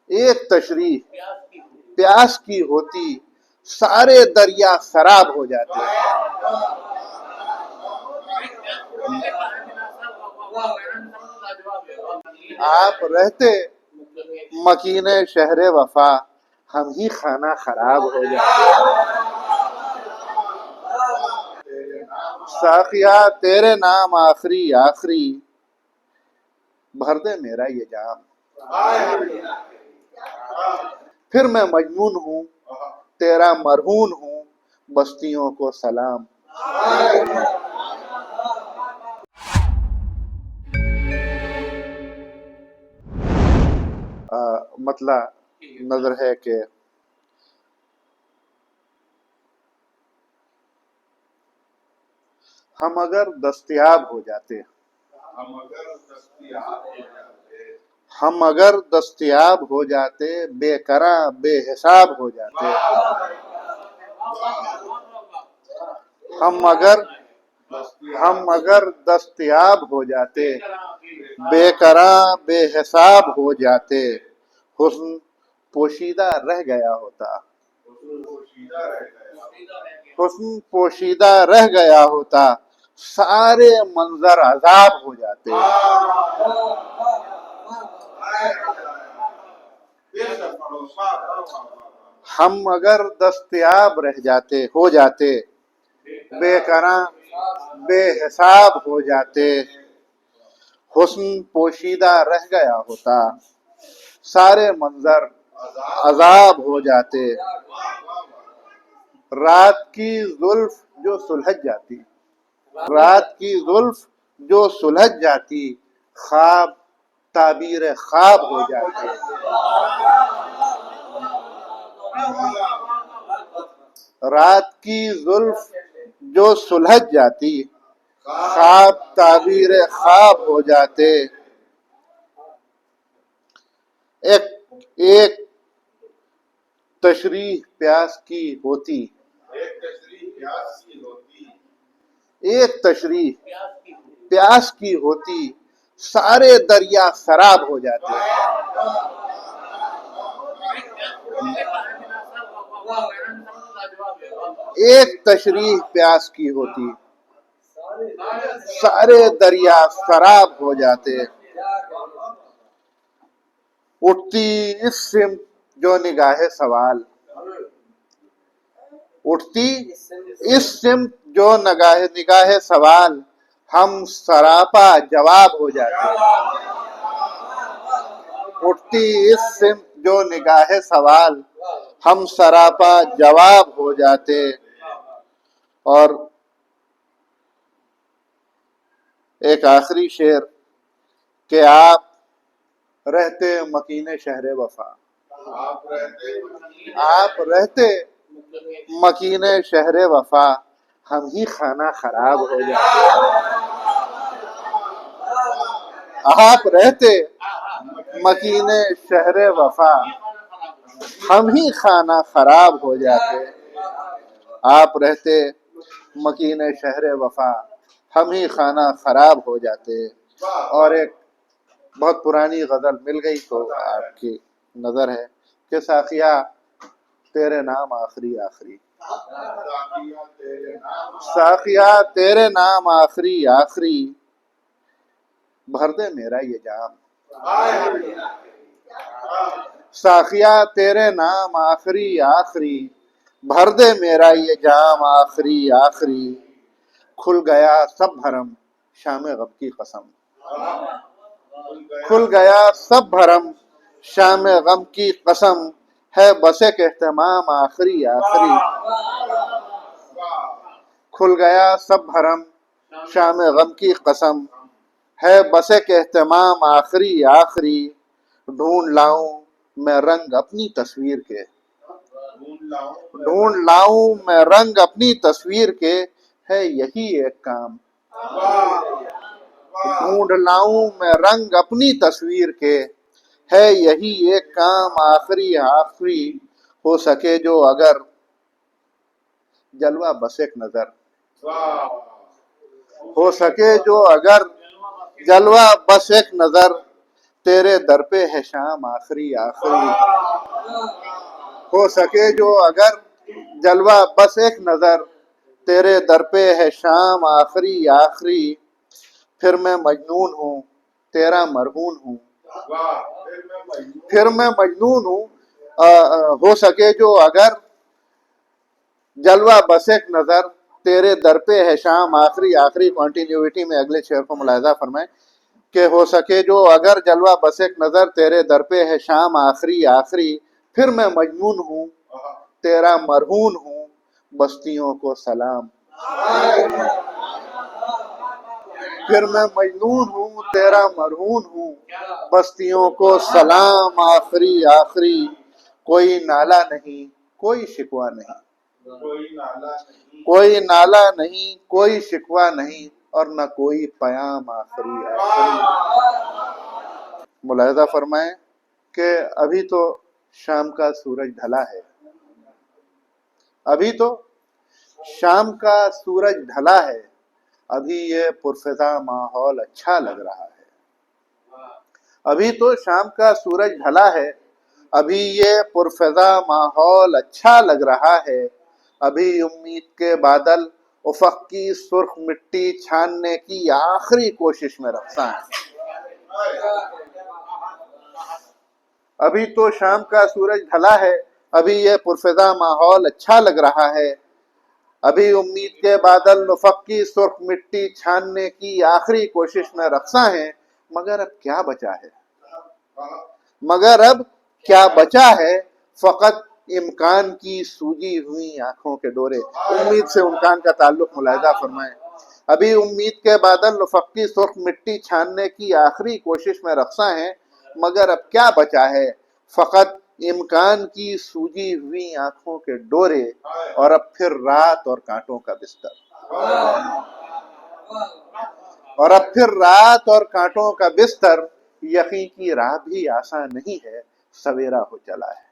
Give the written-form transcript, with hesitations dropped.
ایک تشریح پیاس کی ہوتی سارے دریا سراب ہو جاتے. آپ رہتے مکین شہر وفا ہم ہی خانہ خراب ہو جاتے. ساقیہ تیرے نام آخری آخری بھر دے میرا یہ جام. پھر میں مجنون ہوں تیرا مرہون ہوں بستیوں کو سلام. مطلع نظر ہے کہ ہم اگر دستیاب ہو جاتے ہم اگر دستیاب ہو جاتے بے قرار بے حساب ہو جاتے. ہم اگر دستیاب ہو جاتے بے قرار بے حساب ہو جاتے. حسن پوشیدہ رہ گیا ہوتا حسن پوشیدہ رہ گیا ہوتا سارے منظر عذاب ہو جاتے. ہم اگر دستیاب رہ جاتے ہو جاتے بے قرار بے حساب ہو جاتے. حسن پوشیدہ رہ گیا ہوتا سارے منظر عذاب ہو جاتے. رات کی زلف جو سلجھ جاتی رات کی زلف جو سلجھ جاتی خواب تعبیر خواب ہو جاتے. رات کی زلف جو سلجھ جاتی خواب تعبیر خواب ہو جاتے. ایک تشریح پیاس کی ہوتی ایک تشریح پیاس کی ہوتی سارے دریا سراب ہو جاتے. ایک تشریح پیاس کی ہوتی سارے دریا سراب ہو جاتے. اٹھتی اس سمت جو نگاہ سوال اٹھتی اس سمت جو نگاہ سوال ہم سراپا جواب ہو جاتے. اٹھتی اس سمت جو نگاہ سوال ہم سراپا جواب ہو جاتے. اور ایک آخری شعر کہ آپ رہتے مکین شہر وفا آپ رہتے مکین شہر وفا ہم ہی خانہ خراب ہو جاتے. آپ رہتے مکین شہر وفا ہم ہی خانہ خراب ہو جاتے. آپ رہتے مکین شہر وفا ہم ہی خانہ خراب ہو جاتے. اور ایک بہت پرانی غزل مل گئی تو آپ کی نظر ہے کہ ساقیہ تیرے نام آخری آخری ساقیہ تیرے نام آخری آخری بھر دے میرا یہ جام. ساقیہ تیرے نام آخری آخری بھر دے میرا یہ جام آخری آخری. کھل گیا سب بھرم شام غم کی قسم کھل گیا سب بھرم شام غم کی قسم ہے بس ایک اہتمام آخری آخری. کھل گیا سب بھرم شام غم کی قسم ہے بس ایک اہتمام آخری آخری. ڈھونڈ لاؤں میں رنگ اپنی تصویر کے ڈھونڈ لاؤں میں رنگ اپنی تصویر کے ہے یہی ایک کام. ڈھونڈ لاؤں میں رنگ اپنی تصویر کے ہے یہی ایک کام آخری آخری. ہو سکے جو اگر جلوہ بس ایک نظر ہو سکے جو اگر جلوہ بس ایک نظر تیرے در پہ ہے شام آخری آخری، ہو سکے جو اگر جلوہ بس ایک نظر، تیرے در پہ ہے شام آخری آخری، پھر میں مجنون ہوں تیرا مرہون ہوں، پھر میں مجنون ہوں ہو سکے جو اگر جلوہ بس ایک نظر، تیرے در پہ ہے شام آخری آخری۔ کنٹینیوٹی میں اگلے شعر کو ملاحظہ فرمائیں کہ ہو سکے جو اگر جلوہ بس ایک نظر، تیرے در پہ ہے شام آخری آخری، پھر میں مجنون ہوں تیرا مرہون ہوں، بستیوں کو سلام، پھر میں مجنون ہوں تیرا مرہون ہوں، بستیوں کو سلام آخری آخری، کوئی نالا نہیں کوئی شکوہ نہیں، کوئی نالا نہیں کوئی شکوہ نہیں، اور نہ کوئی پیام آخری آخری۔ ملاحظہ فرمائیں کہ ابھی تو شام کا سورج ڈھلا ہے، ابھی تو شام کا سورج ڈھلا ہے، ابھی یہ پرفضا ماحول اچھا لگ رہا ہے، ابھی تو شام کا سورج ڈھلا ہے، ابھی یہ پرفضا ماحول اچھا لگ رہا ہے، ابھی امید کے بادل افق کی سرخ مٹی چھاننے کی آخری کوشش میں رخصاں ہیں، ابھی تو شام کا سورج ڈھلا ہے، ابھی یہ پرفضا ماحول اچھا لگ رہا ہے، ابھی امید کے بادل افق کی سرخ مٹی چھاننے کی آخری کوشش میں رخصاں ہیں، مگر اب کیا بچا ہے، مگر اب کیا بچا ہے، فقط امکان کی سوجی ہوئی آنکھوں کے ڈورے۔ امید سے امکان کا تعلق ملاحظہ فرمائیں۔ ابھی امید کے بادل افق کی سرخ مٹی چھاننے کی آخری کوشش میں رخصاں ہیں، مگر اب کیا بچا ہے، فقط امکان کی سوجی ہوئی آنکھوں کے ڈورے، اور اب پھر رات اور کانٹوں کا بستر، اور اب پھر رات اور کانٹوں کا بستر، یقین کی راہ بھی آسان نہیں ہے، سویرا ہو چلا ہے۔